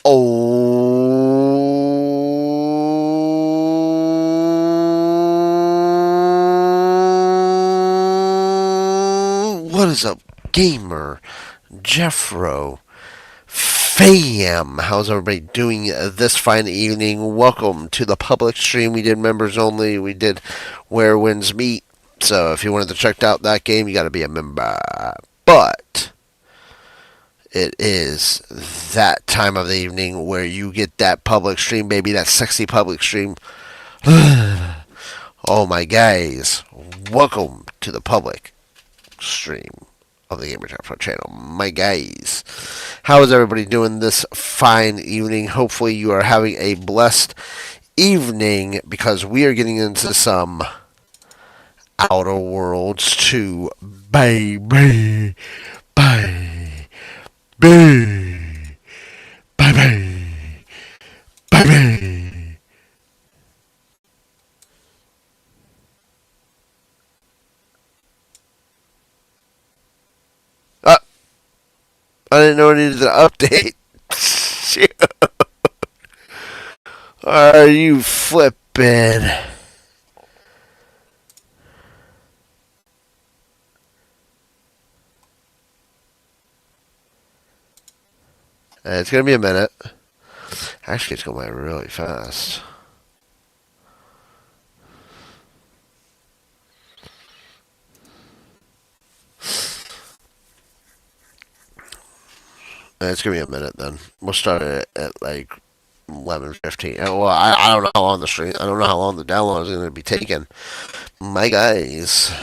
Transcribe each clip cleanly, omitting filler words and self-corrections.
Oh, what is up, gamer? Jeffro, fam. How's everybody doing this fine evening? Welcome to the public stream. We did members only. We did Where Winds Meet. So if you wanted to check out that game, you got to be a member. But it is that time of the evening where you get that public stream, baby, that sexy public stream. Oh my guys, welcome to the public stream of the Gamer Jeffro channel. My guys, how is everybody doing this fine evening? Hopefully you are having a blessed evening because we are getting into some Outer Worlds 2, baby, baby, baby, baby, baby. Uh, I didn't know it needed an update. Are you flipping? It's gonna be a minute. Actually, it's going by really fast. It's gonna be a minute then. We'll start it at like 11:15. Well, I don't know how long the stream. I don't know how long the download is gonna be taking. My guys.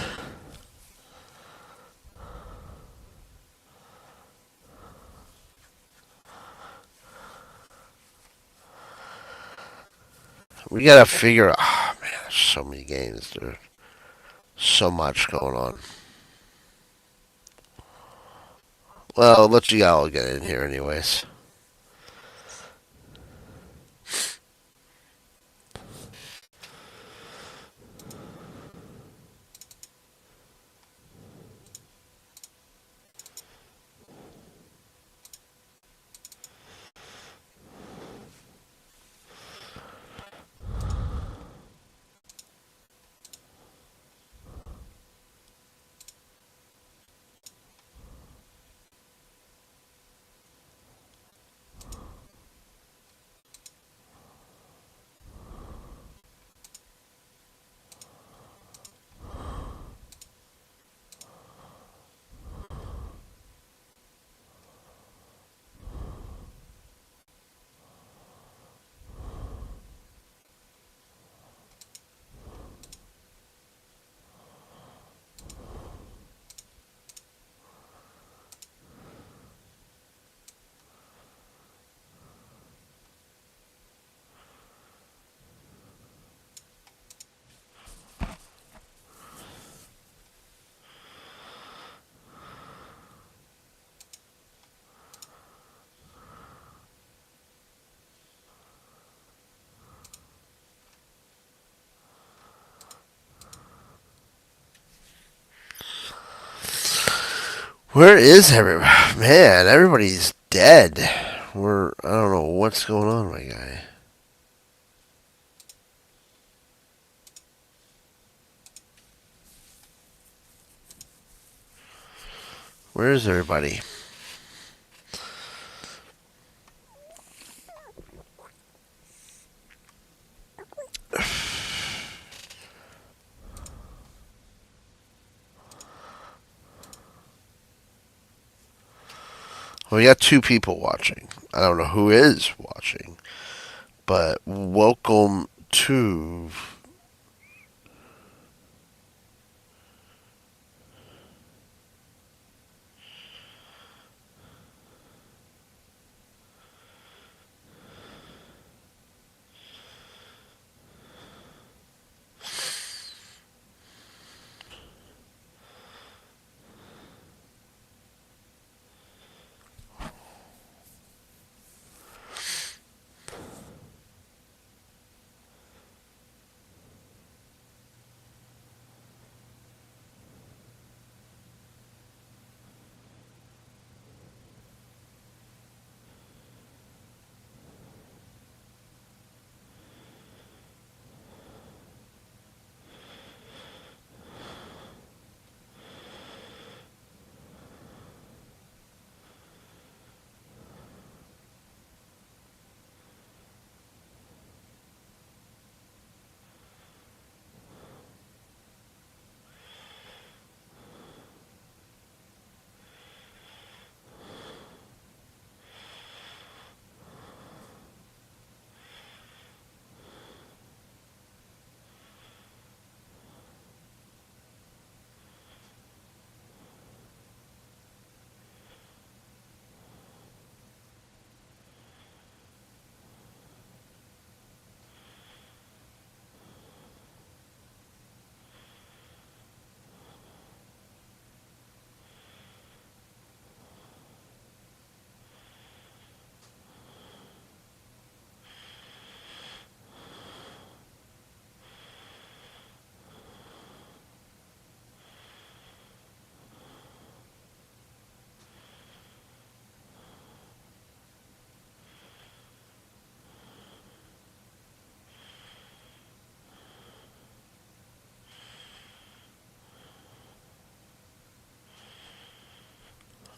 We gotta figure. Oh man, there's so many games. There's so much going on. Well, let's you all get in here, anyways. Where is everybody? Man, everybody's dead. I don't know what's going on, my guy. Where is everybody? Well, we got two people watching. I don't know who is watching, but welcome to.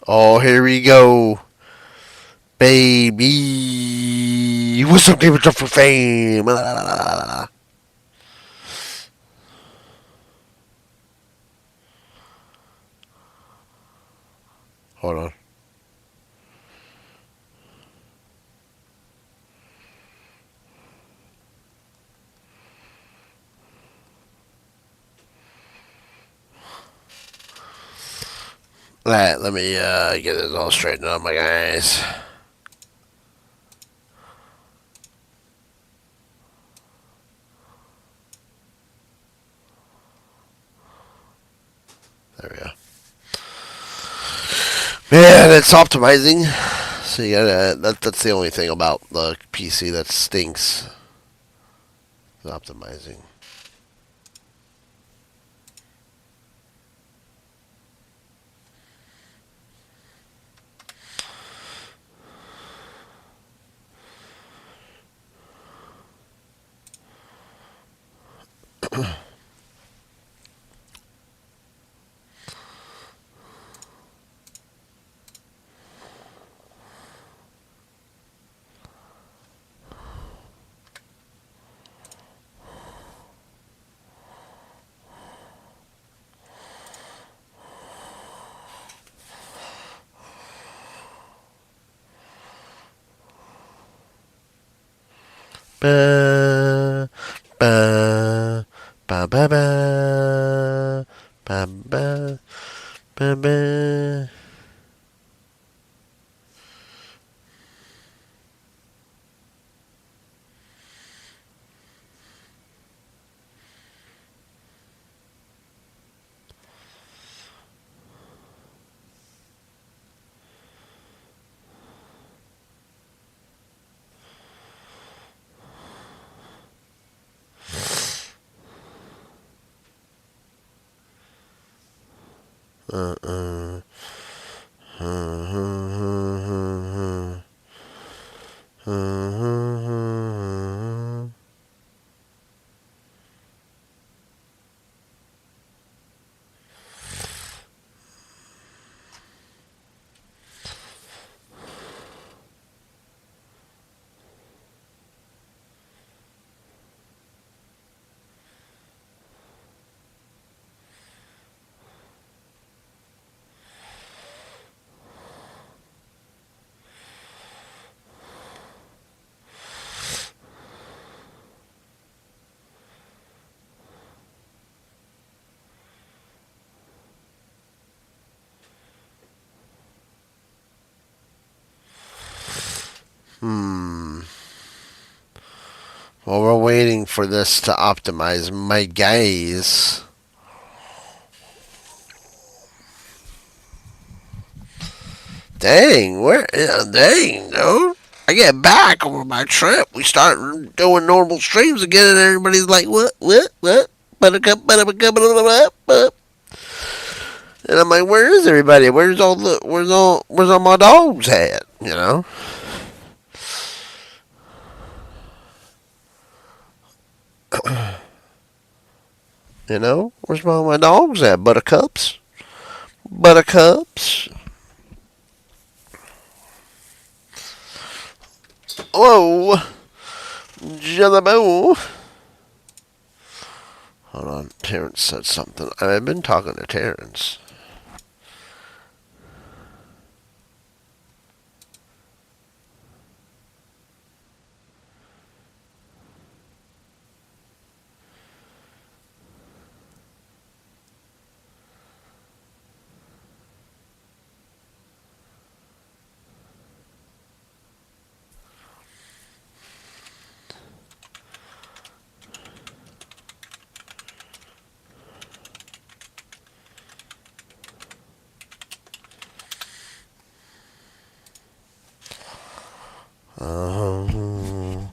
Oh, here we go. Baby. What's up, Game Jump for fame? La, la, la, la, la. Hold on. Let me get this all straightened out, my guys. There we go. Man, it's optimizing. So you gotta, that's the only thing about the PC that stinks. It's optimizing. Ba, ba, ba, ba, ba, ba, ba, ba, ba. Uh-uh. While we're waiting for this to optimize, my guys. Dang, dang, dude. I get back over my trip. We start doing normal streams again, and everybody's like, what? Buttercup, buttercup, buttercup. And I'm like, where is everybody? Where's all my dogs at? You know? You know? Where's my dogs at? Buttercups? Buttercups? Whoa! Jellabo! Hold on, Terrence said something. I've been talking to Terrence. Um,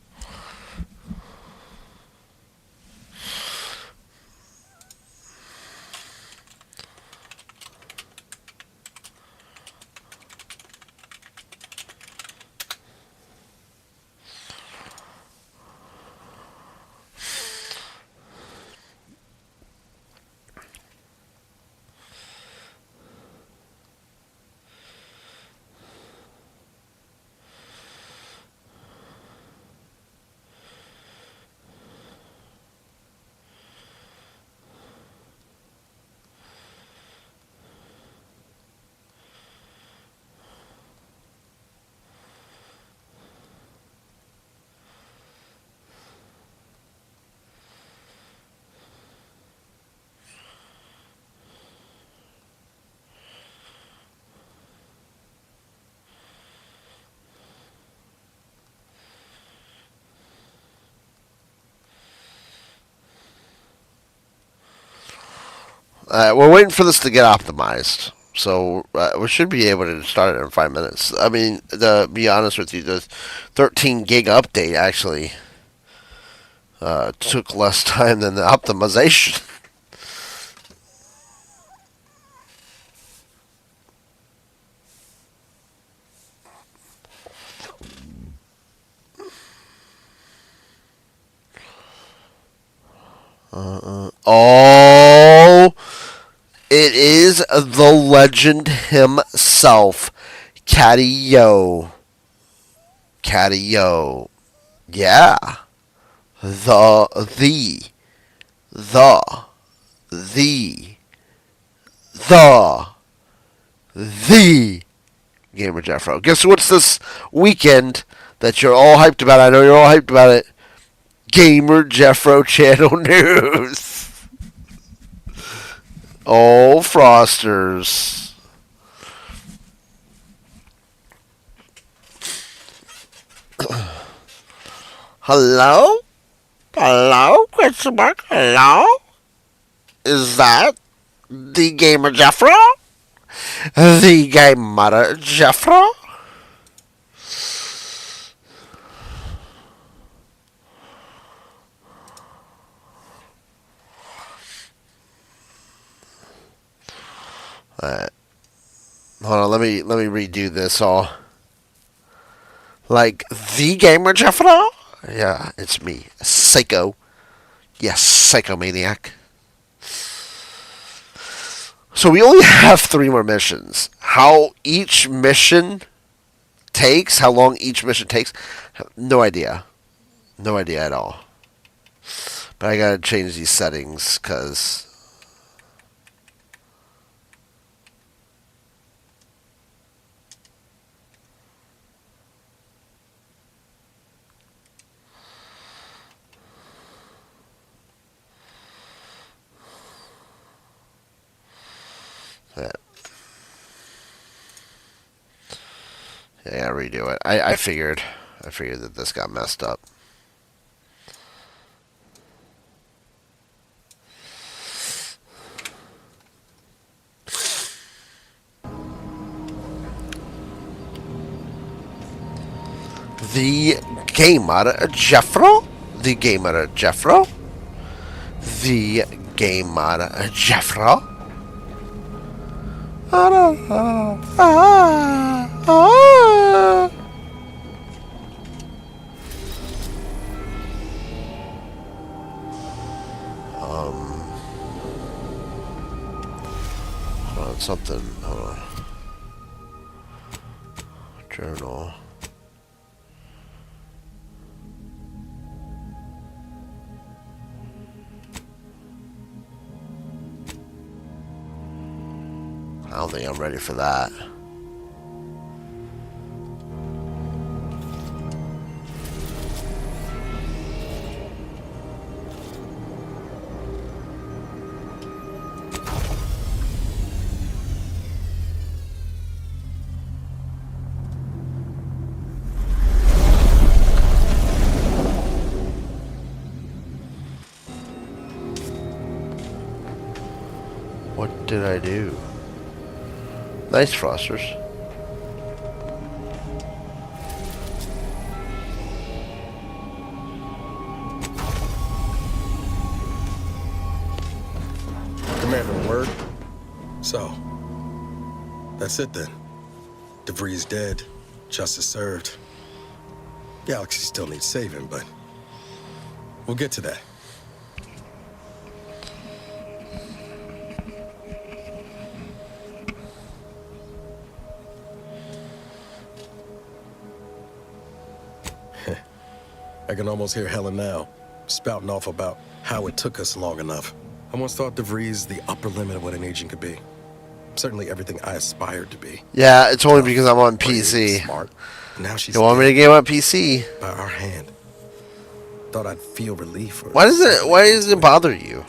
We're waiting for this to get optimized. So we should be able to start it in 5 minutes. I mean, to be honest with you, the 13 gig update actually took less time than the optimization. Oh, it is the legend himself, Catio. Catio. Yeah. The, the, the, the, the Gamer Jeffro. Guess what's this weekend that you're all hyped about? I know you're all hyped about it. Gamer Jeffro channel news. Oh, Frosters. Hello? Hello? Question mark? Hello? Is that the Gamer Jeffro? The Gamer Jeffro? Alright. Hold on, let me redo this all. Like the Gamer Jeffro? Yeah, it's me. Psycho. Yes, psychomaniac. So we only have 3 more missions. How each mission takes, how long each mission takes, no idea. No idea at all. But I gotta change these settings, because... Yeah, redo it. I figured that this got messed up. The Gamer Jeffro? The Gamer Jeffro? The Gamer Jeffro? Hold on, something. Hold on. Journal. I don't think I'm ready for that. What did I do? Nice, Frosters. Commander, word? So, that's it then. DeVries dead, justice served. Galaxy still needs saving, but we'll get to that. I can almost hear Helen now, spouting off about how it took us long enough. I once thought DeVries the upper limit of what an agent could be. Certainly everything I aspired to be. Yeah, it's only because I'm on PC. Smart. Now she's You want me to game on PC? by our hand. Thought I'd feel relief. Why does it bother you?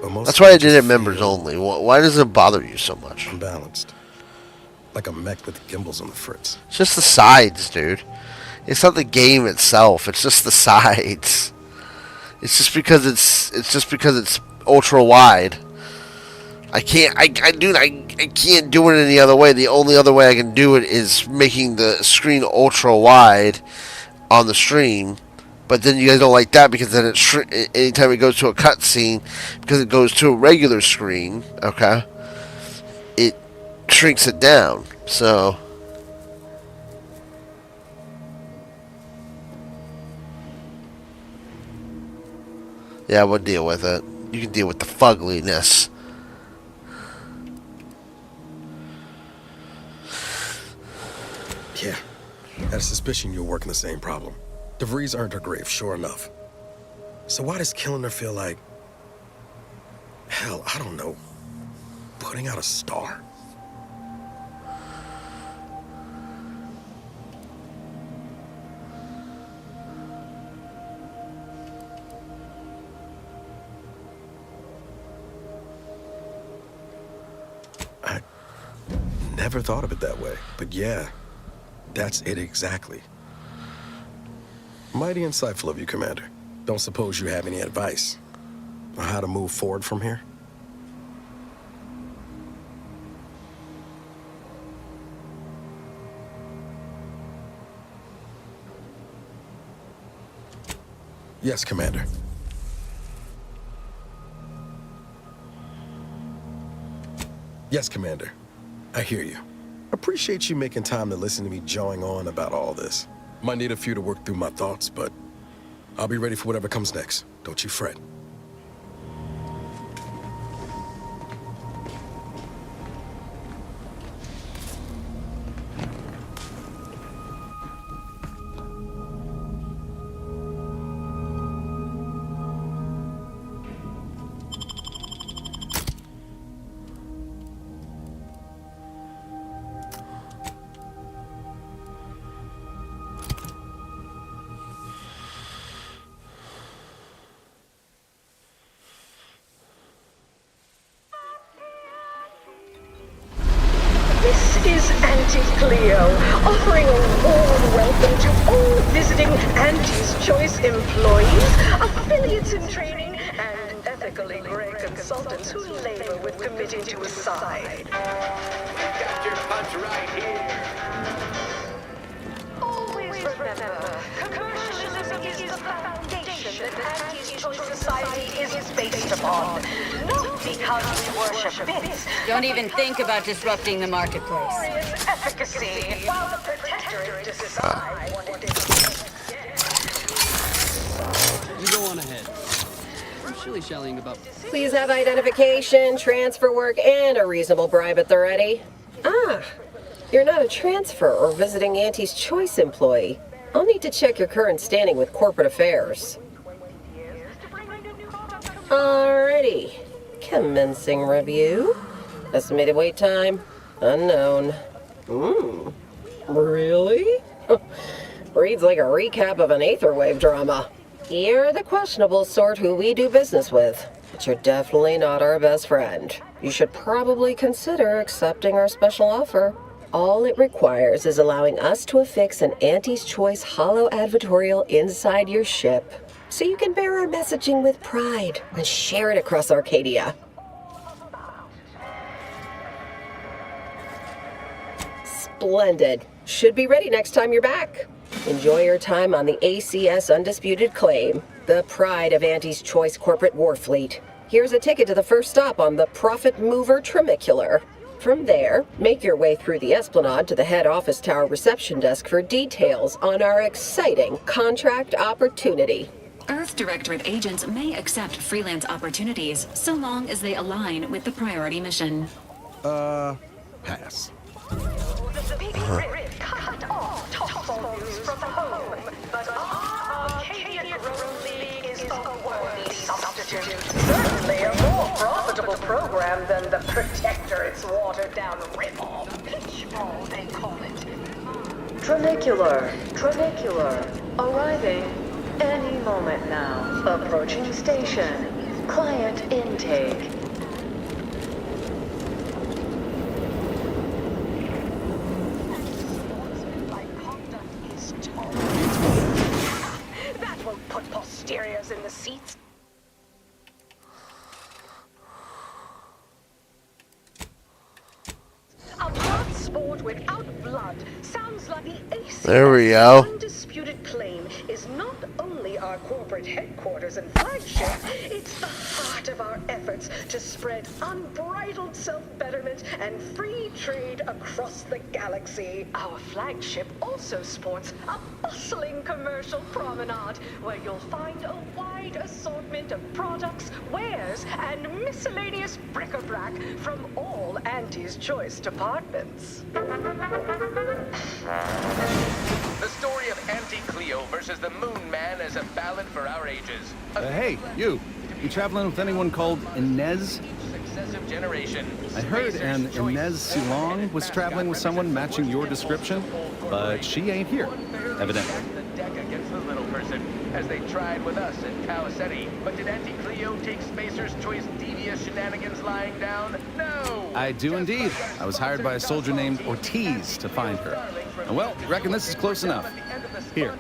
That's why I did it members only. Why does it bother you so much? Unbalanced. Like a mech with gimbals on the fritz. It's just the sides, dude. It's not the game itself. It's just the sides. It's just because it's ultra wide. Dude, I can't do it any other way. The only other way I can do it is making the screen ultra wide on the stream. But then you guys don't like that because then anytime it goes to a cutscene, because it goes to a regular screen, okay, it shrinks it down. So, yeah, we'll deal with it. You can deal with the fugliness. Yeah, had a suspicion you were working the same problem. DeVries earned her grave, sure enough. So why does killing her feel like... hell, I don't know. Putting out a star? I never thought of it that way, but yeah, that's it exactly. Mighty insightful of you, Commander. Don't suppose you have any advice on how to move forward from here? Yes, Commander. Yes, Commander. I hear you. Appreciate you making time to listen to me jawing on about all this. Might need a few to work through my thoughts, but I'll be ready for whatever comes next. Don't you fret. This is Auntie Cleo, offering a warm welcome to all visiting Auntie's Choice employees, affiliates in training, and ethically gray consultants who labor with committing to a side. We've got your punch right here. Always remember, commercialism is the foundation that Auntie's Choice Society is based upon. Not because we worship bits, Don't even think about disrupting the marketplace. efficacy, while the Protectorate decide what it is. You go on ahead. I'm shilly-shallying about... Please have identification, transfer work, and a reasonable bribe at the ready. Ah, you're not a transfer or visiting Auntie's Choice employee. I'll need to check your current standing with corporate affairs. Alrighty. Commencing review. Estimated wait time, unknown. Really? Reads like a recap of an Aetherwave drama. You're the questionable sort who we do business with, but you're definitely not our best friend. You should probably consider accepting our special offer. All it requires is allowing us to affix an Auntie's Choice holo advertorial inside your ship, so you can bear our messaging with pride and share it across Arcadia. Splendid. Should be ready next time you're back. Enjoy your time on the ACS Undisputed Claim, the pride of Auntie's Choice corporate war fleet. Here's a ticket to the first stop on the Profit Mover Trimicular. From there, make your way through the Esplanade to the head office tower reception desk for details on our exciting contract opportunity. Earth Directorate agents may accept freelance opportunities so long as they align with the priority mission. Pass. The big rip cut off top volumes from home, but our Arcadian Road League is a worthy substitute. Certainly a more profitable program than the Protectorate's watered-down rip-off. Pitchroll, they call it. Trinicular, arriving any moment now. Approaching station. Client intake. That won't put posteriors in the seats. What sounds like the ace. There we go. Undisputed claim is not only our corporate headquarters and flagship, it's the heart of our efforts to spread unbridled self-betterment and free trade across the galaxy. Our flagship also sports a bustling commercial promenade where you'll find a wide assortment of products, wares, and miscellaneous bric-a-brac from all Auntie's Choice departments. The story of Auntie Cleo versus the Moon Man is a ballad for our ages. Hey, you traveling with anyone called Inez? Successive generation. I heard an Inez Silong was traveling with someone matching your description, but she ain't here, evidently. The deck against the little person, as they tried with us in Calicetti. But did Auntie Cleo take Spacer's Choice devious shenanigans lying down? No! I do indeed. I was hired by a soldier named Ortiz to find her. Well, reckon this is close enough. Here,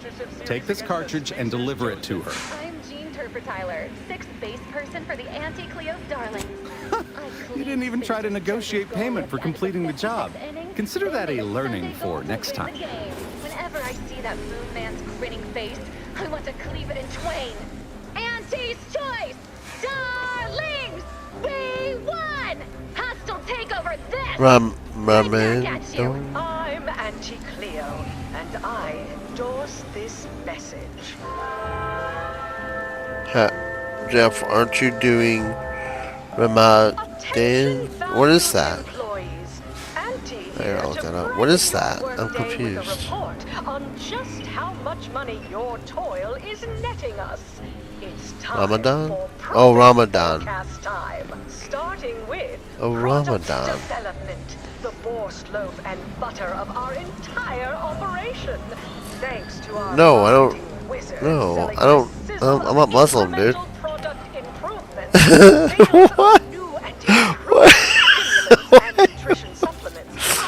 take this cartridge and deliver it to her. I'm Jean Tyler, 6th base person for the Auntie Cleo's Darlings. You didn't even try to negotiate payment for completing the job. Consider that a learning for next time. Whenever I see that Moon Man's grinning face, I want to cleave it in twain. Auntie's Choice! Darlings! We won! Hostile takeover this! I'm Auntie Cleo, and I endorse this message. Jeff, aren't you doing Ramadan? What is that? I gotta look that up. What is that? I'm confused. Report on just how much money your toil is netting us. It's time Ramadan? for Oh, Ramadan. forecast time, starting with Oh, product Ramadan. development, the borscht loaf and butter of our entire operation. Thanks to our No, I don't. marketing wizard No, selling I don't. a sizzle I'm not Muslim, dude. incremental product improvements, sales of What? new anti-stimulants and nutrition supplements.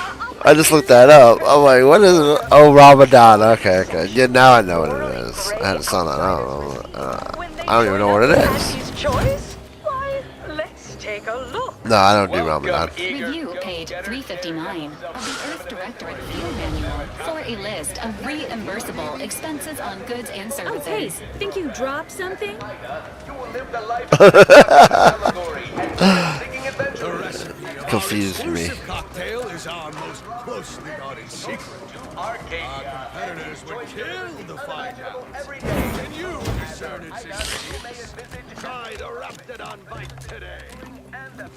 I just looked that up. I'm like, what is it? Oh, Ramadan. Okay, okay. Yeah, now I know what it is. I had to sound that. I don't know. I don't even know what it is. Auntie's Choice? Why, let's take a look. No, I don't do Ramadan. Review page 359 of the Earth Directorate Field Manual for a list of reimbursable expenses on goods and services. Oh, hey, think you dropped something? You will live the life of allegory and singing adventures. Confused me. Cocktail is our most closely guarded secret. Arcadia. Competitors would kill to find out. Every day. Can you discern its secrets? Try the Raptidon bite today.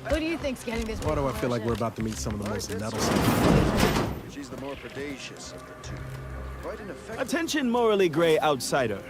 Who do you think's getting this? Why do I feel like we're about to meet some of the most nettlesome? She's the more predacious of the two. Quite an effective. Attention, morally gray outsider.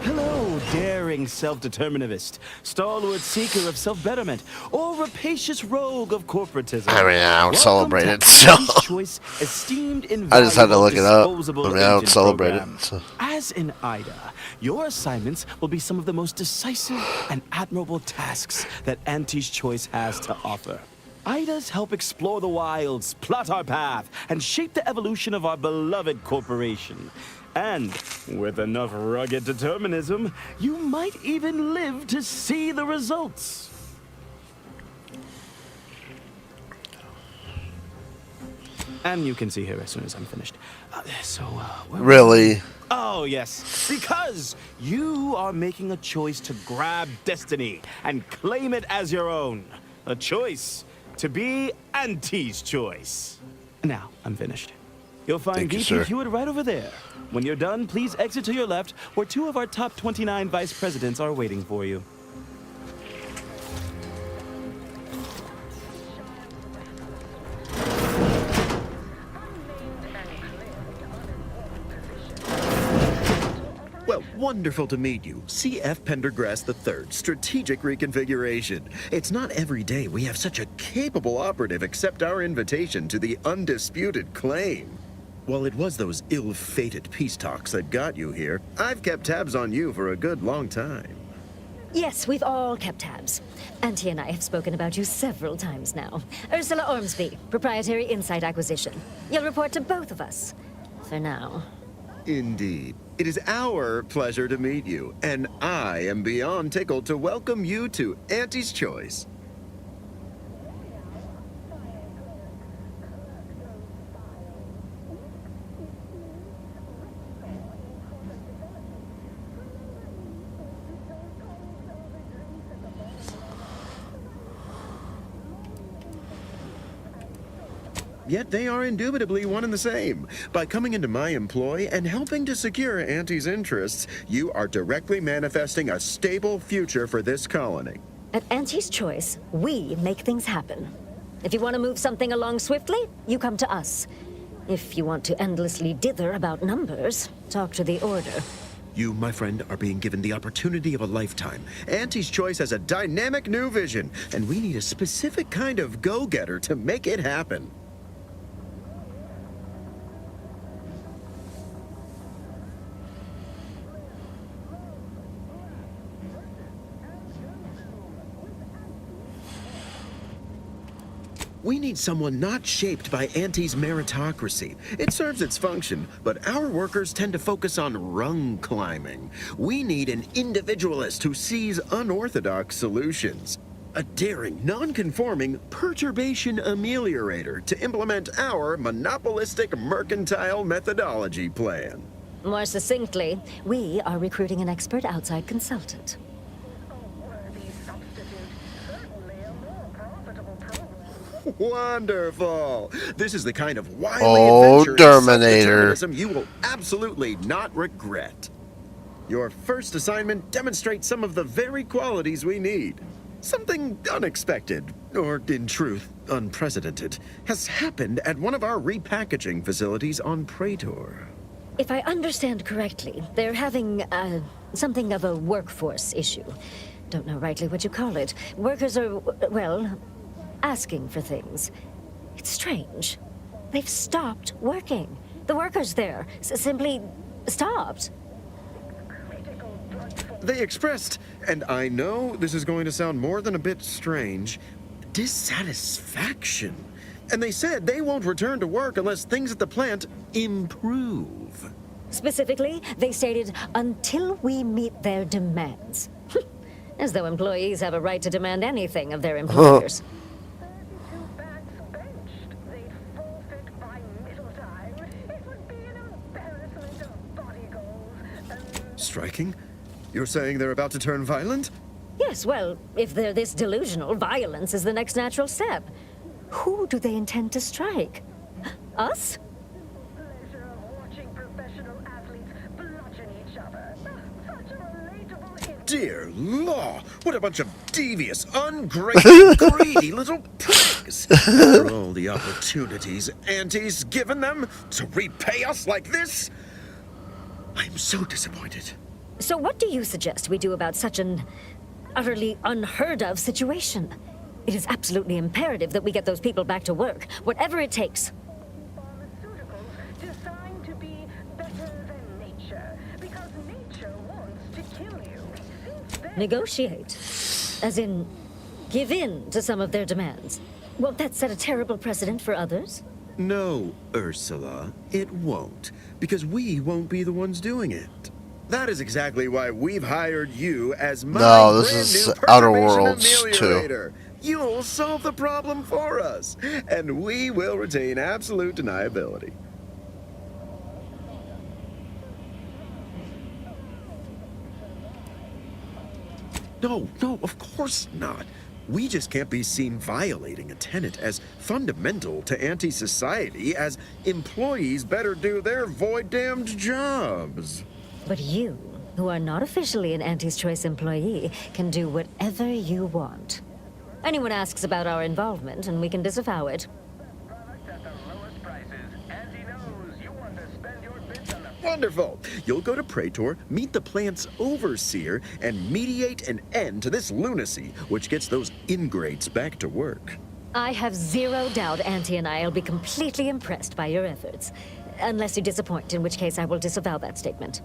Hello, daring self-determinist, stalwart seeker of self-betterment, or rapacious rogue of corporatism. I mean, I don't Welcome celebrate to it, so. Auntie's Choice, esteemed, I just had to look it up. I disposable mean, I don't agent celebrate program. it. So. As in Ida, your assignments will be some of the most decisive and admirable tasks that Auntie's Choice has to offer. Idas help explore the wilds, plot our path, and shape the evolution of our beloved corporation. And with enough rugged determinism, you might even live to see the results. And you can see her as soon as I'm finished. Really? Oh, yes. Because you are making a choice to grab destiny and claim it as your own. A choice to be Auntie's Choice. Now, I'm finished. You'll find Thank you, VP sir. Hewitt right over there. When you're done, please exit to your left, where 2 of our top 29 vice presidents are waiting for you. Well, wonderful to meet you. C.F. Pendergrass III, Strategic Reconfiguration. It's not every day we have such a capable operative accept our invitation to the undisputed claim. While it was those ill-fated peace talks that got you here, I've kept tabs on you for a good long time. Yes, we've all kept tabs. Auntie and I have spoken about you several times now. Ursula Ormsby, Proprietary Insight Acquisition. You'll report to both of us. For now. Indeed. It is our pleasure to meet you, and I am beyond tickled to welcome you to Auntie's Choice. yet they are indubitably one and the same. By coming into my employ and helping to secure Auntie's interests, you are directly manifesting a stable future for this colony. At Auntie's choice, we make things happen. If you want to move something along swiftly, you come to us. If you want to endlessly dither about numbers, talk to the Order. You, my friend, are being given the opportunity of a lifetime. Auntie's Choice has a dynamic new vision, and we need a specific kind of go-getter to make it happen. We need someone not shaped by Auntie's meritocracy. It serves its function, but our workers tend to focus on rung climbing. We need an individualist who sees unorthodox solutions. A daring, non-conforming perturbation ameliorator to implement our monopolistic mercantile methodology plan. More succinctly, we are recruiting an expert outside consultant. Wonderful! This is the kind of wily adventure Terminator. and self-determinism you will absolutely not regret. Your first assignment demonstrates some of the very qualities we need. Something unexpected, or in truth, unprecedented, has happened at one of our repackaging facilities on Praetor. If I understand correctly, they're having, something of a workforce issue. Don't know rightly what you call it. Workers are, well, asking for things. It's strange. They've stopped working. The workers there simply stopped. They expressed, and I know this is going to sound more than a bit strange, dissatisfaction. And they said they won't return to work unless things at the plant improve. Specifically, they stated, until we meet their demands. As though employees have a right to demand anything of their employers. Striking? You're saying they're about to turn violent? Yes, well, if they're this delusional, violence is the next natural step. Who do they intend to strike? Us? Dear law, what a bunch of devious, ungrateful, greedy little prigs! After all the opportunities Auntie's given them to repay us like this, I'm so disappointed. So what do you suggest we do about such an utterly unheard of situation? It is absolutely imperative that we get those people back to work, whatever it takes. Designed to be better than nature, because nature wants to kill you. Negotiate. As in, give in to some of their demands. Won't that set a terrible precedent for others? No, Ursula, it won't, because we won't be the ones doing it. That is exactly why we've hired you as my this is brand new Outer perturbation Worlds 2. ameliorator. You'll solve the problem for us, and we will retain absolute deniability. No, of course not. We just can't be seen violating a tenet as fundamental to anti-society as employees better do their void-damned jobs. But you, who are not officially an Auntie's Choice employee, can do whatever you want. Anyone asks about our involvement, and we can disavow it. Wonderful! You'll go to Praetor, meet the plant's overseer, and mediate an end to this lunacy, which gets those ingrates back to work. I have zero doubt Auntie and I will be completely impressed by your efforts. Unless you disappoint, in which case I will disavow that statement.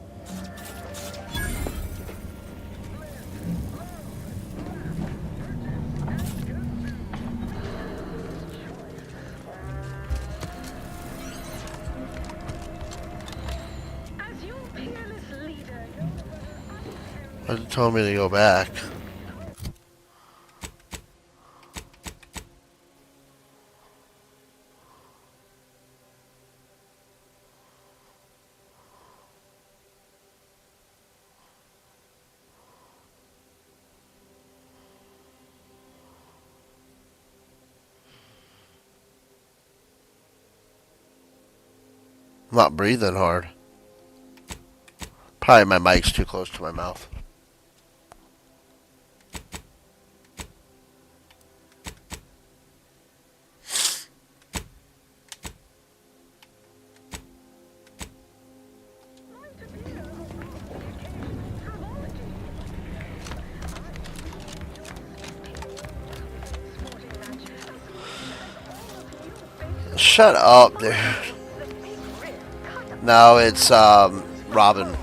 It told me to go back. I'm not breathing hard. Probably my mic's too close to my mouth. Shut up, dude. No, it's Robin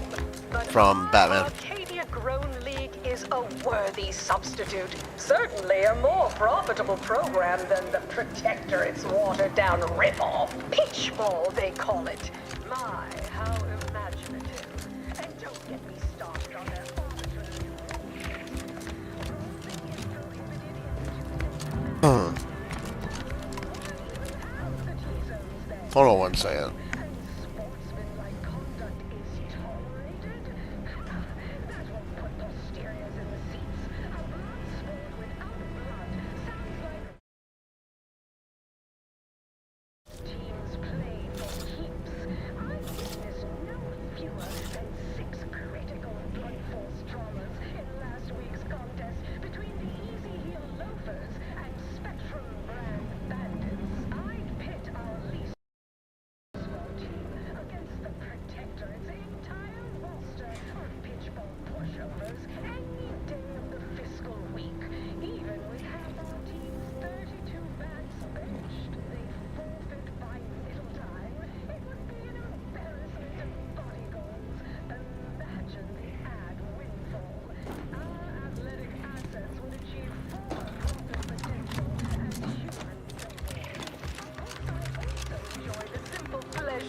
from Batman. Arcadia Grown League is a worthy substitute. Certainly a more profitable program than the Protectorate's watered-down rip-off. Pitchball, they call it. My, how imaginative. And don't get me started on their Hold on one second.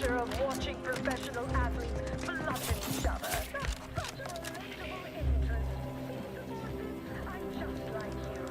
Of watching professional athletes bludgeon each other. That's such a relatable interest. I'm just like you.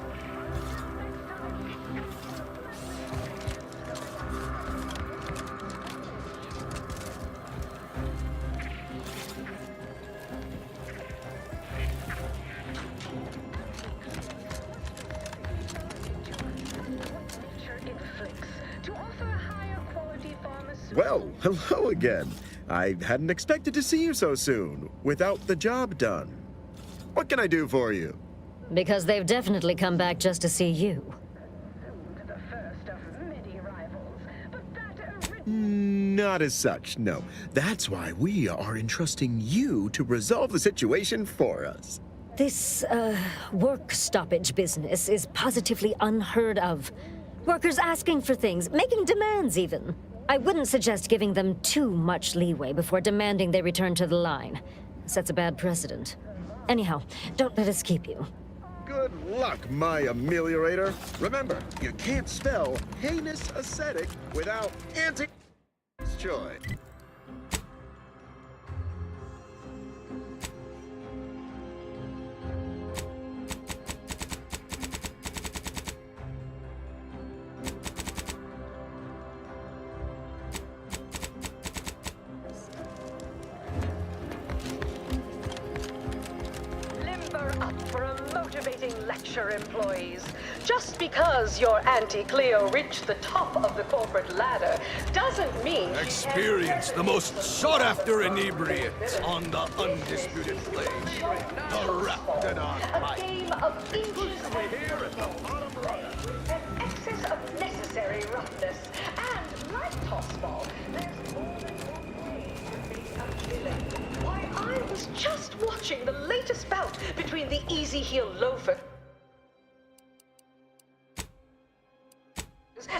Well, hello again. I hadn't expected to see you so soon, without the job done. What can I do for you? Because they've definitely come back just to see you. Not as such, no. That's why we are entrusting you to resolve the situation for us. This, work stoppage business is positively unheard of. Workers asking for things, making demands even. I wouldn't suggest giving them too much leeway before demanding they return to the line. Sets a bad precedent. Anyhow, don't let us keep you. Good luck, my ameliorator. Remember, you can't spell heinous ascetic without anti-joy. Lecture employees. Just because your Auntie Cleo reached the top of the corporate ladder doesn't mean experience the most sought-after inebriate on the undisputed flame. The Raptidon a game of inches here at the bottom right. An excess of necessary roughness. And like tossball, there's more than one way to be a villain. Why, I was just watching the latest bout between the Easy Heel Loafer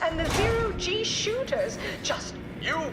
and the Zero-G shooters. Just you.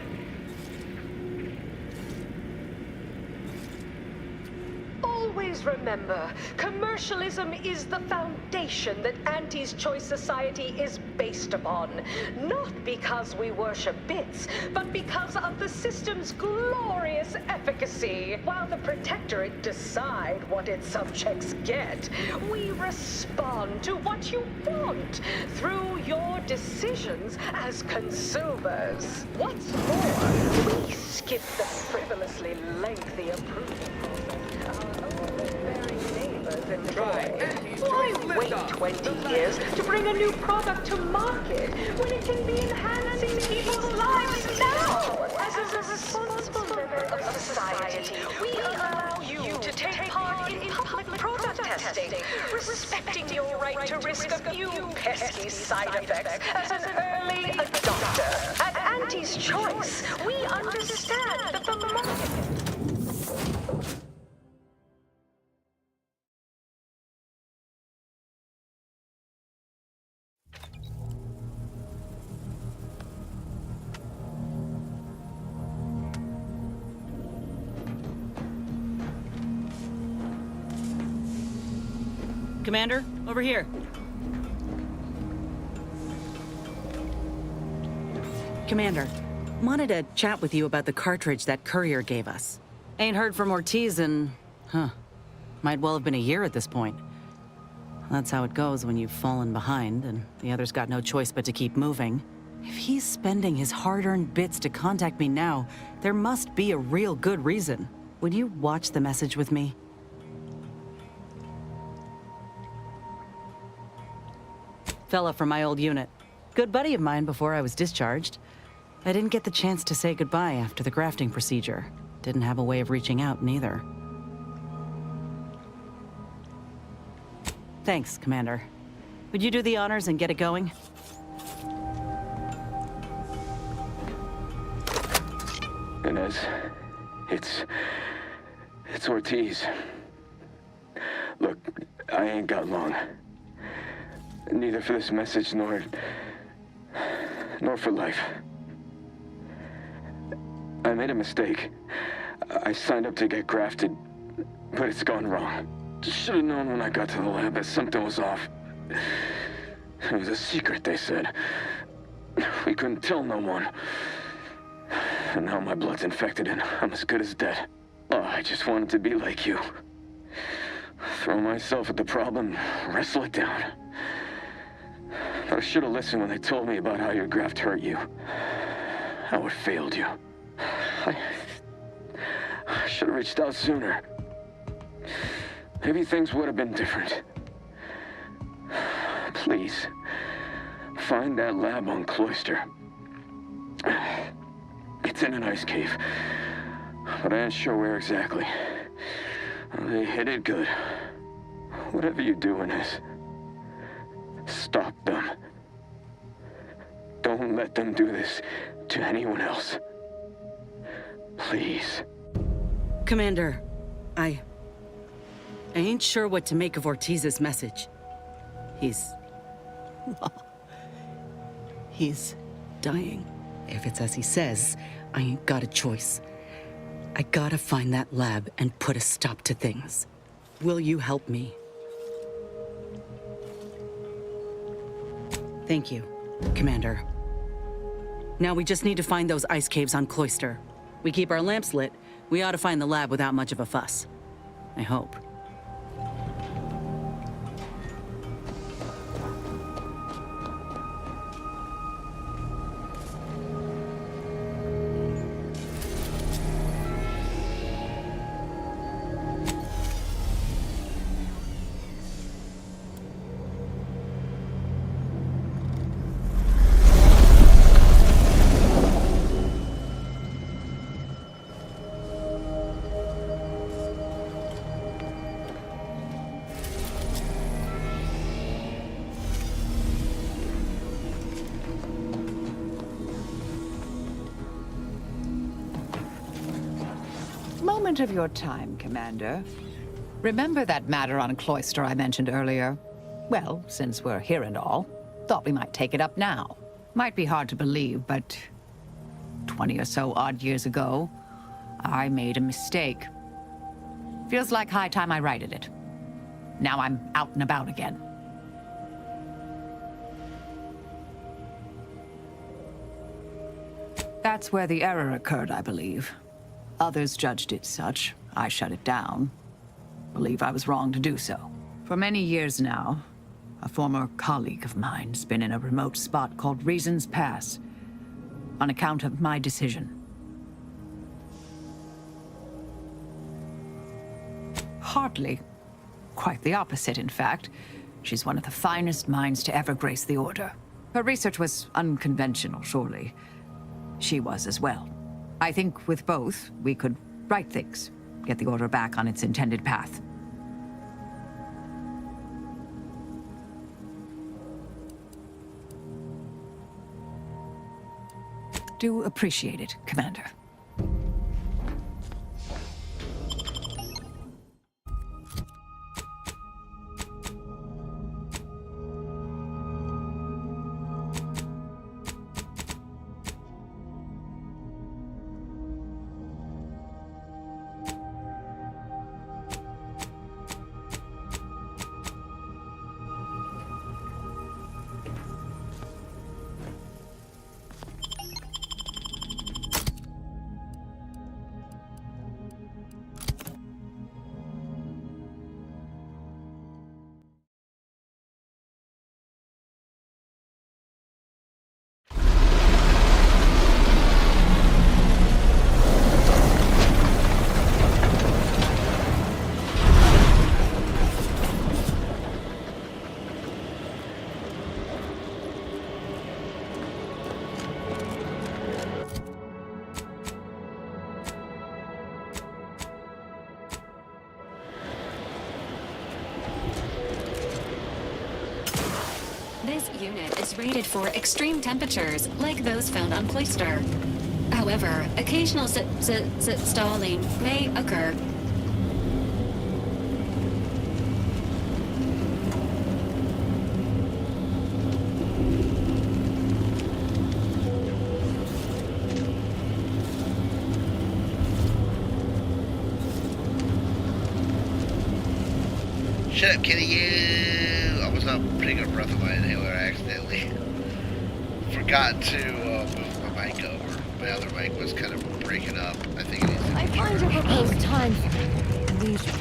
Always remember, commercialism is the foundation that Auntie's Choice Society is based upon. Not because we worship bits, but because of the system's glorious efficacy. While the Protectorate decide what its subjects get, we respond to what you want through your decisions as consumers. What's more, we skip the frivolously lengthy approval process. Our overbearing neighbors been trying. Why wait 20 years to bring a new product to market when it can be enhancing people's lives now? As a responsible member of society, we allow you to take part in public product testing, respecting your right to risk a few pesky side effects as an early adopter. At Auntie's Choice, we understand that the market... Commander, over here. Commander, wanted to chat with you about the cartridge that courier gave us. Ain't heard from Ortiz in... might well have been a year at this point. That's how it goes when you've fallen behind, and the other's got no choice but to keep moving. If he's spending his hard-earned bits to contact me now, there must be a real good reason. Would you watch the message with me? Fella from my old unit. Good buddy of mine before I was discharged. I didn't get the chance to say goodbye after the grafting procedure. Didn't have a way of reaching out, neither. Thanks, Commander. Would you do the honors and get it going? Inez, it's Ortiz. Look, I ain't got long. Neither for this message nor for life. I made a mistake. I signed up to get grafted, but it's gone wrong. Should have known when I got to the lab that something was off. It was a secret, they said. We couldn't tell no one. And now my blood's infected and I'm as good as dead. Oh, I just wanted to be like you. Throw myself at the problem, wrestle it down. I should have listened when they told me about how your graft hurt you. How it failed you. I should have reached out sooner. Maybe things would have been different. Please, find that lab on Cloister. It's in an ice cave, but I ain't sure where exactly. They hid it good. Whatever you're doing is, stop them. Don't let them do this to anyone else. Please. Commander, I ain't sure what to make of Ortiz's message. He's dying. If it's as he says, I ain't got a choice. I gotta find that lab and put a stop to things. Will you help me? Thank you, Commander. Now we just need to find those ice caves on Cloister. We keep our lamps lit, we ought to find the lab without much of a fuss. I hope. Moment of your time, Commander. Remember that matter on Cloister I mentioned earlier? Well, since we're here and all, thought we might take it up now. Might be hard to believe, but 20 or so odd years ago, I made a mistake. Feels like high time I righted it. Now I'm out and about again. That's where the error occurred, I believe. Others judged it such. I shut it down. Believe I was wrong to do so. For many years now, a former colleague of mine's been in a remote spot called Reasons Pass, on account of my decision. Hardly. Quite the opposite, in fact. She's one of the finest minds to ever grace the Order. Her research was unconventional, surely. She was as well. I think with both, we could right things, get the Order back on its intended path. Do appreciate it, Commander. This unit is rated for extreme temperatures, like those found on Cloister. However, occasional stalling may occur. Shut up, kitty, you! I was not putting a breath of my inhaler accidentally. Forgot to move my mic over. My other mic was kind of breaking up. I think it needs to be I find your charged. proposed time leisure.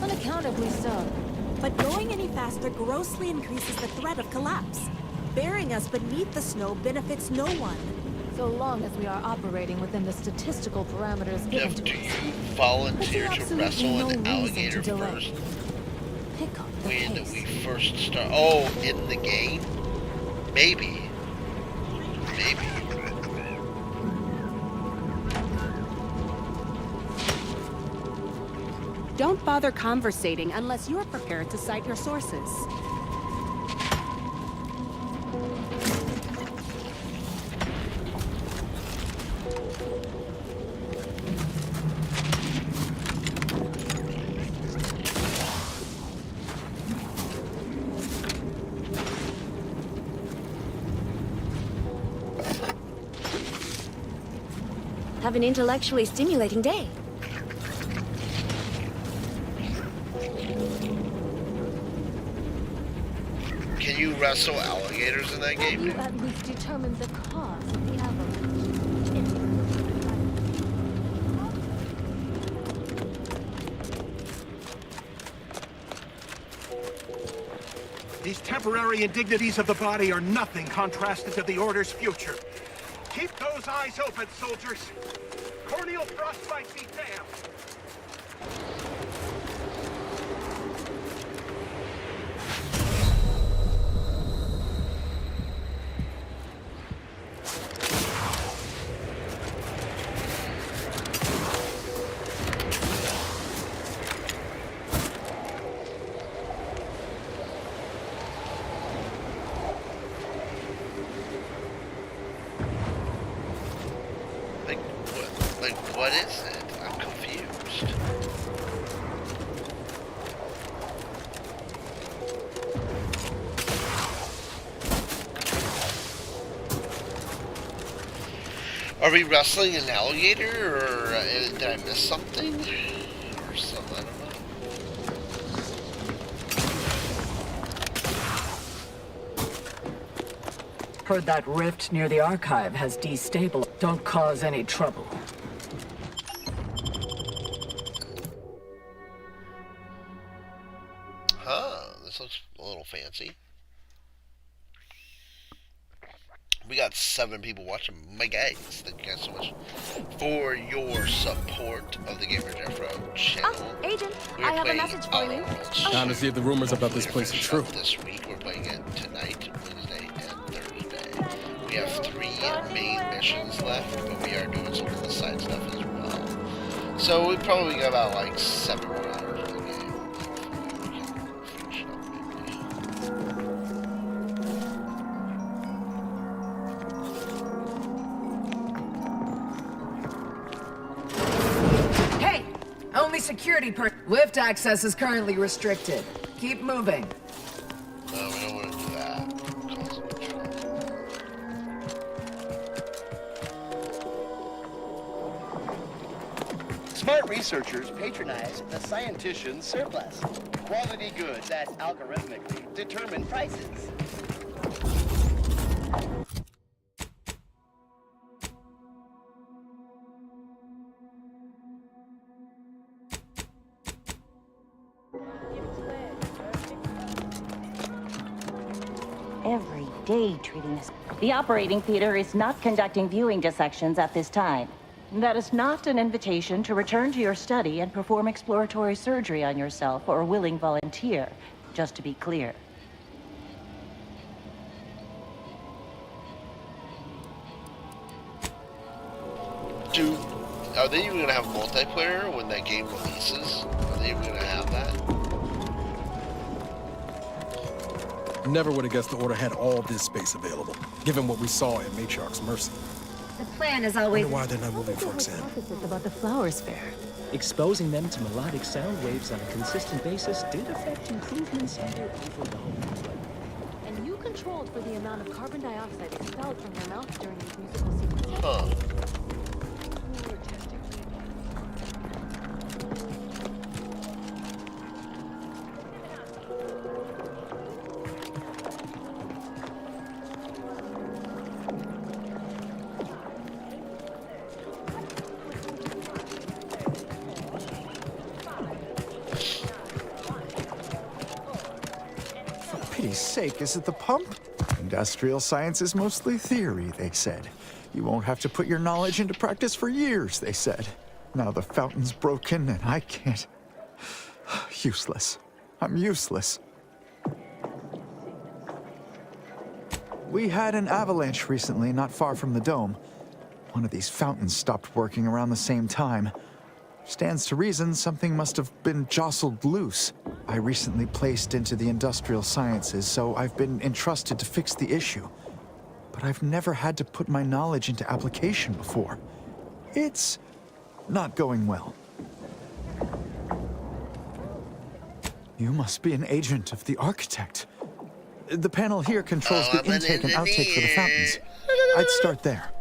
Unaccountably so. But going any faster grossly increases the threat of collapse. Burying us beneath the snow benefits no one. So long as we are operating within the statistical parameters given Jeff, to do us. you volunteer to absolutely wrestle no an reason alligator to delay. first? Pick up the When pace. we first start. Oh, in the game? Maybe. Maybe. Don't bother conversating unless you're prepared to cite your sources. Have an intellectually stimulating day. Can you wrestle alligators in that Have game? you at least determined the cause of the avalanche? These temporary indignities of the body are nothing contrasted to the Order's future. Keep those eyes open, soldiers. Corneal frostbite be damned. What is it? I'm confused. Are we wrestling an alligator, or did I miss something? Or something, I don't know. Heard that rift near the archive has destabilized. Don't cause any trouble. Huh, this looks a little fancy. We got 7 people watching. My guys, thank you guys so much for your support of the Gamer Jeffro channel. Agent, I have a message for you. Time to see if the rumors about this place are true. This week we're playing it tonight, Wednesday, and Thursday. We have 3 main missions left, but we are doing some of the side stuff as well. So we probably got about like 7 more hours of the game. Hey! Only security lift access is currently restricted. Keep moving. No, we don't want to do that. Smart researchers patronize the scientician's surplus. Quality goods that algorithmically determine prices. Every day treating this. The operating theater is not conducting viewing dissections at this time. That is not an invitation to return to your study and perform exploratory surgery on yourself or a willing volunteer, just to be clear. Dude, are they even gonna have multiplayer when that game releases? Are they even gonna have that? Never would have guessed the Order had all this space available, given what we saw at Matriarch's Mercy. The plan is always... Wonder why they're not moving folks in. About the flowers fair. Exposing them to melodic sound waves on a consistent basis did affect improvements in their overall output. And you controlled for the amount of carbon dioxide expelled from their mouths during these musical sequences. Huh. For pity's sake, is it the pump? Industrial science is mostly theory, they said. You won't have to put your knowledge into practice for years, they said. Now the fountain's broken and I can't... Useless. I'm useless. We had an avalanche recently, not far from the dome. One of these fountains stopped working around the same time. Stands to reason something must have been jostled loose. I recently placed into the industrial sciences, so I've been entrusted to fix the issue. But I've never had to put my knowledge into application before. It's not going well. You must be an agent of the architect. The panel here controls the intake and outtake for the fountains. I'd start there.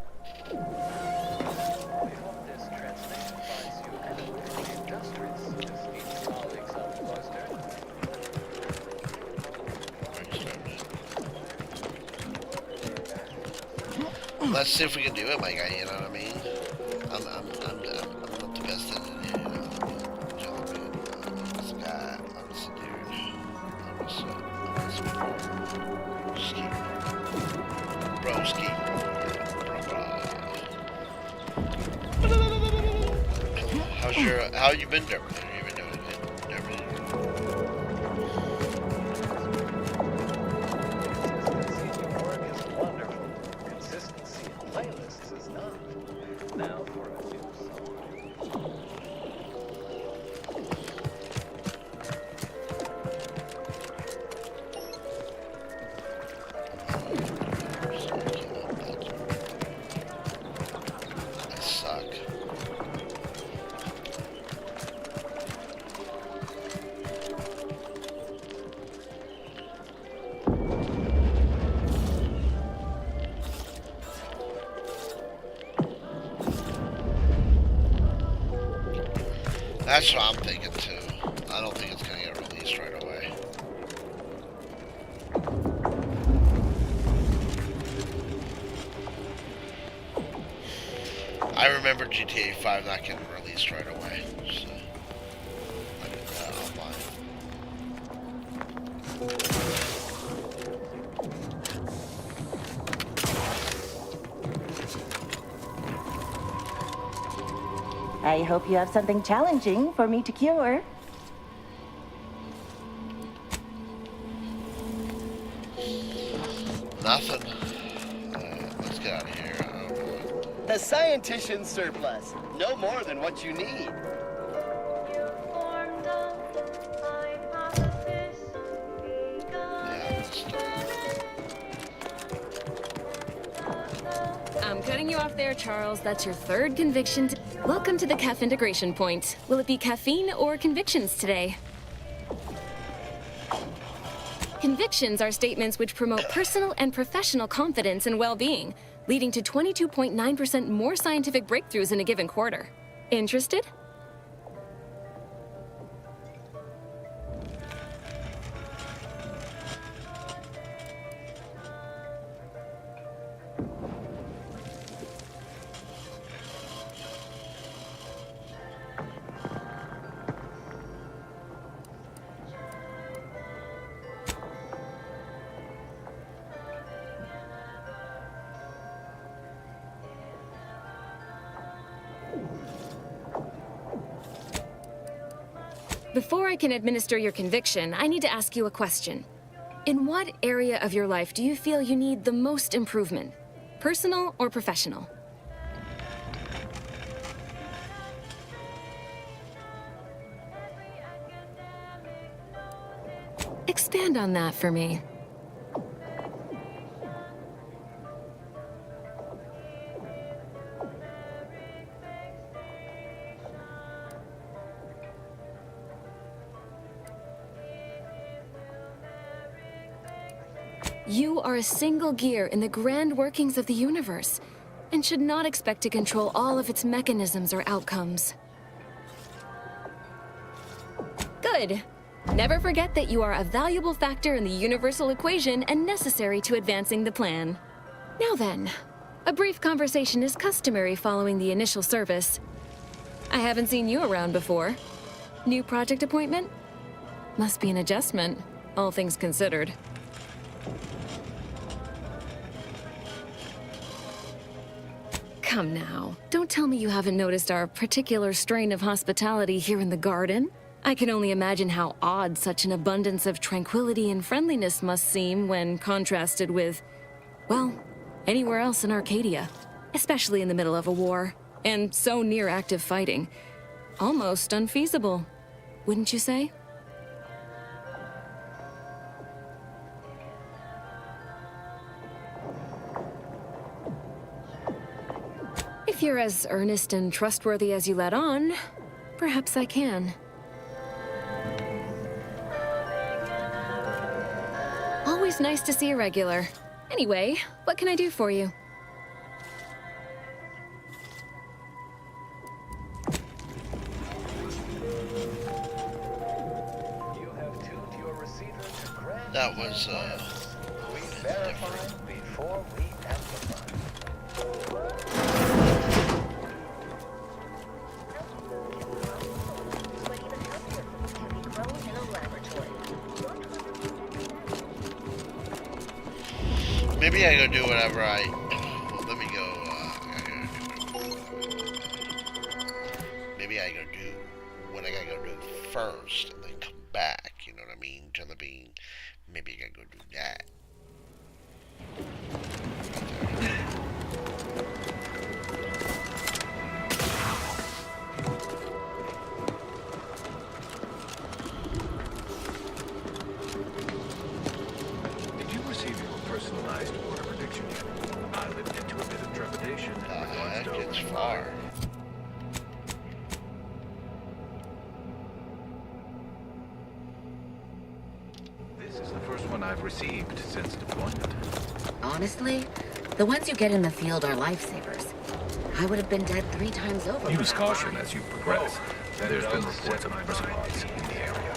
Let's see if we can do it, my guy, you know what I mean? I'm not the best at it, you know what I mean? Gentleman, this guy, I'm this dude. Broski. How you been, Jeffro? Have you been doing good, Jeffro? That's what I'm thinking too. I don't think it's gonna get released right away. I remember GTA 5 not getting released right away, so I did that online. I hope you have something challenging for me to cure. Nothing. Let's get out of here. The scientician's surplus. No more than what you need. I'm cutting you off there, Charles. That's your third conviction. Welcome to the CAF integration point. Will it be caffeine or convictions today? Convictions are statements which promote personal and professional confidence and well-being, leading to 22.9% more scientific breakthroughs in a given quarter. Interested? Before I can administer your conviction, I need to ask you a question. In what area of your life do you feel you need the most improvement? Personal or professional? Expand on that for me. You are a single gear in the grand workings of the universe, and should not expect to control all of its mechanisms or outcomes. Good. Never forget that you are a valuable factor in the universal equation and necessary to advancing the plan. Now then, a brief conversation is customary following the initial service. I haven't seen you around before. New project appointment? Must be an adjustment, all things considered. Come now, don't tell me you haven't noticed our particular strain of hospitality here in the garden. I can only imagine how odd such an abundance of tranquility and friendliness must seem when contrasted with, well, anywhere else in Arcadia, especially in the middle of a war, and so near active fighting. Almost unfeasible, wouldn't you say? If you're as earnest and trustworthy as you let on, perhaps I can. Always nice to see a regular. Anyway, what can I do for you? That was, We verify before we amplify. maybe I go do whatever I... Well, let me go, maybe I go do what I gotta go do first, and then come back, you know what I mean? To the bean. Maybe I gotta go do that. Did you receive your personalized order prediction yet? I lived into a bit of trepidation. Heck, it's far. This is the first one I've received since deployment. Honestly, the ones you get in the field are lifesavers. I would have been dead 3 times over. Use caution as you progress. There's been reports of personalities in the area.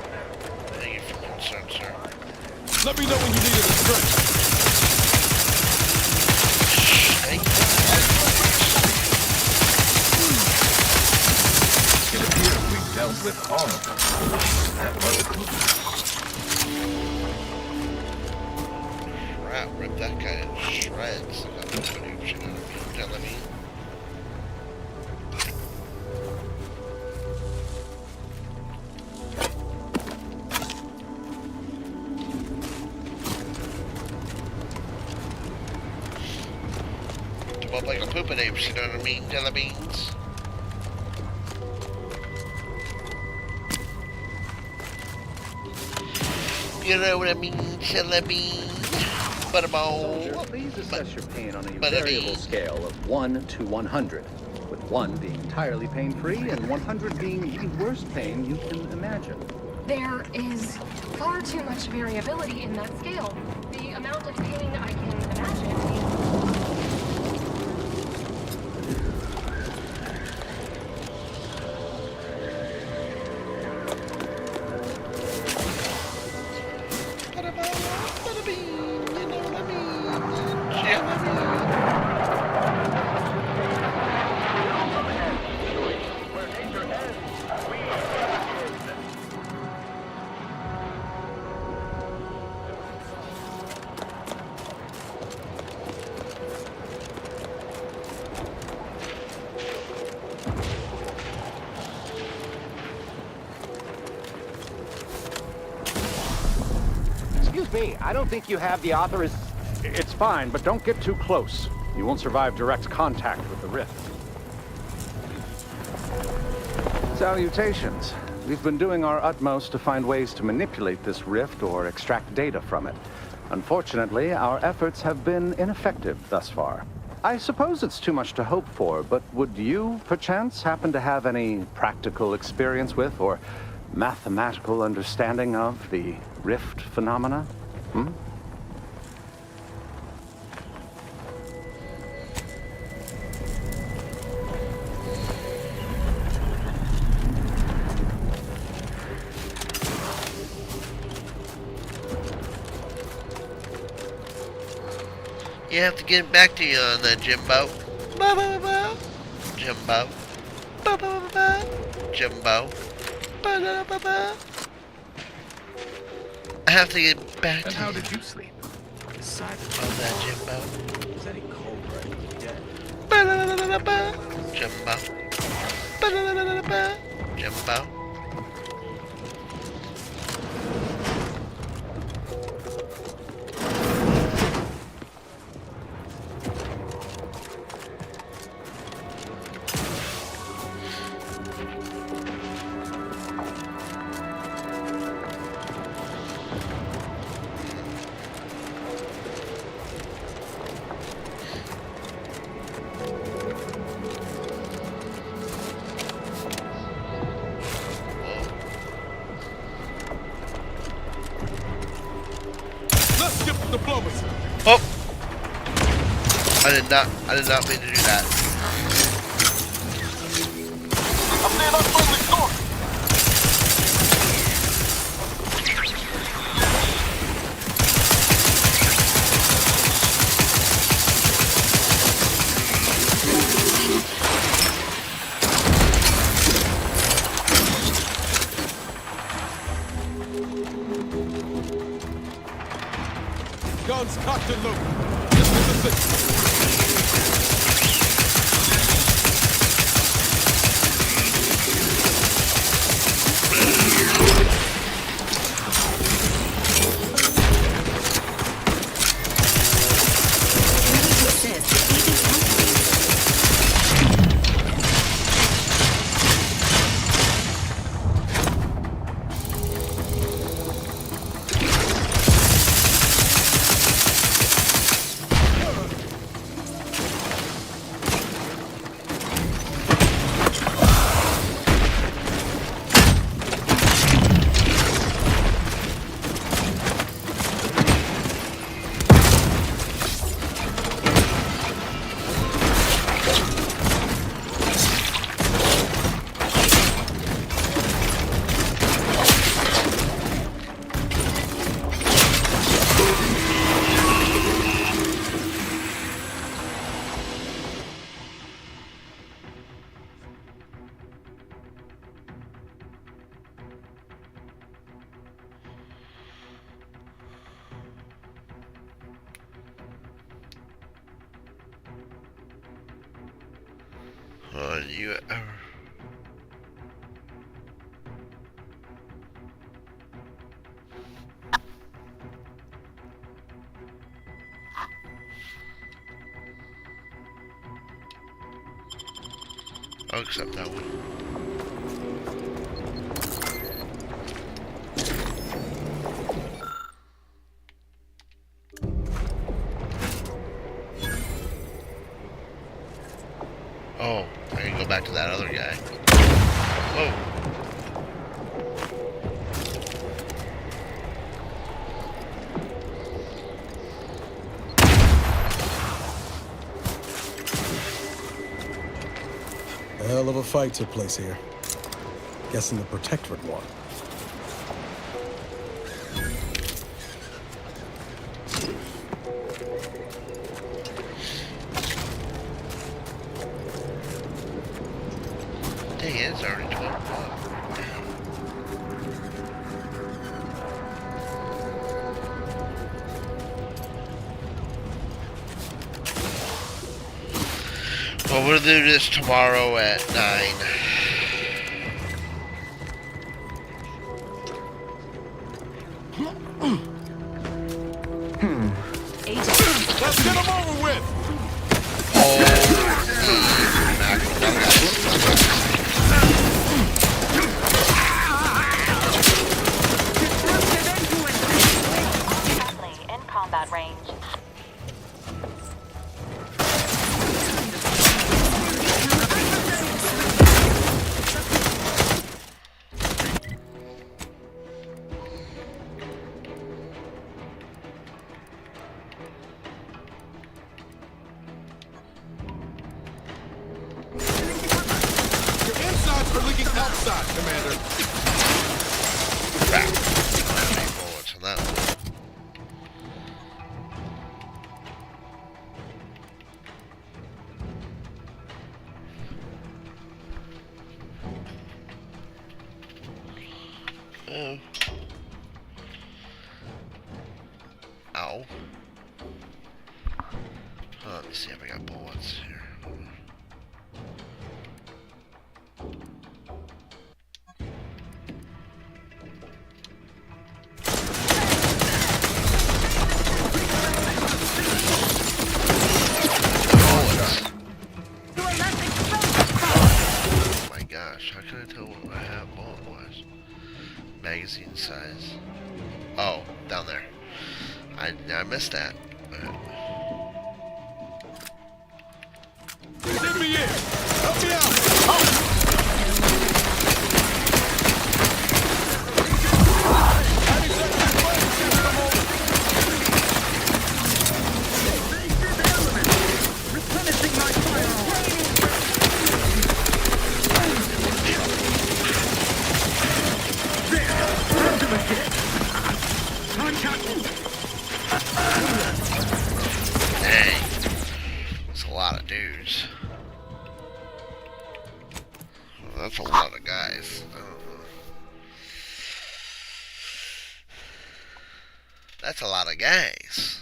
Thank you for your concern, sir. Let me know when you need it stretched. It appears we've dealt with all of them. That was a clue. Crap, rip that guy in shreds. I got no video shit out of me. You telling me? up like a pooping apes, you know what I mean, jelly beans? You know what I mean, jelly beans? Soldier, please assess your pain on a variable scale of 1 to 100, with 1 being entirely pain-free and 100 being the worst pain you can imagine. There is far too much variability in that scale. The amount of pain I can imagine Excuse me, I don't think you have the author's... It's fine, but don't get too close. You won't survive direct contact with the rift. Salutations. We've been doing our utmost to find ways to manipulate this rift or extract data from it. Unfortunately, our efforts have been ineffective thus far. I suppose it's too much to hope for, but would you, perchance, happen to have any practical experience with or mathematical understanding of the rift phenomena? You have to get back to you on that, Jimbo. Ba-ba-ba. Jimbo. Ba-ba-ba. Jimbo. Ba-da-ba-ba. I have to get back to you. And how did you sleep? Aside on that, Jimbo. Is any cold right? Yeah. Ba-da-ba-ba-ba. Jimbo. Ba-da-ba-ba-ba. Jimbo. Diplomacy. Oh! I did not mean to do that. Guns cocked and loaded. This is the six. You I'll accept that one. Oh, I can go back to that other guy. Whoa. A hell of a fight took place here. Guessing the Protectorate won. Dang it, it's already 12 o'clock. Well, we'll do this tomorrow at 9. Let's get him over with! In combat range. Your insides are leaking outside, Commander. Crap. Bullets on that one. Oh. Ow. Let me see if I got bullets here. Oh my gosh, how can I tell what my half bullet was? Magazine size. Oh, down there. I missed that. Send me in! Help me out! Replenishing my firearms! Dang. That's a lot of dudes. Well, that's a lot of guys. I don't know. That's a lot of guys.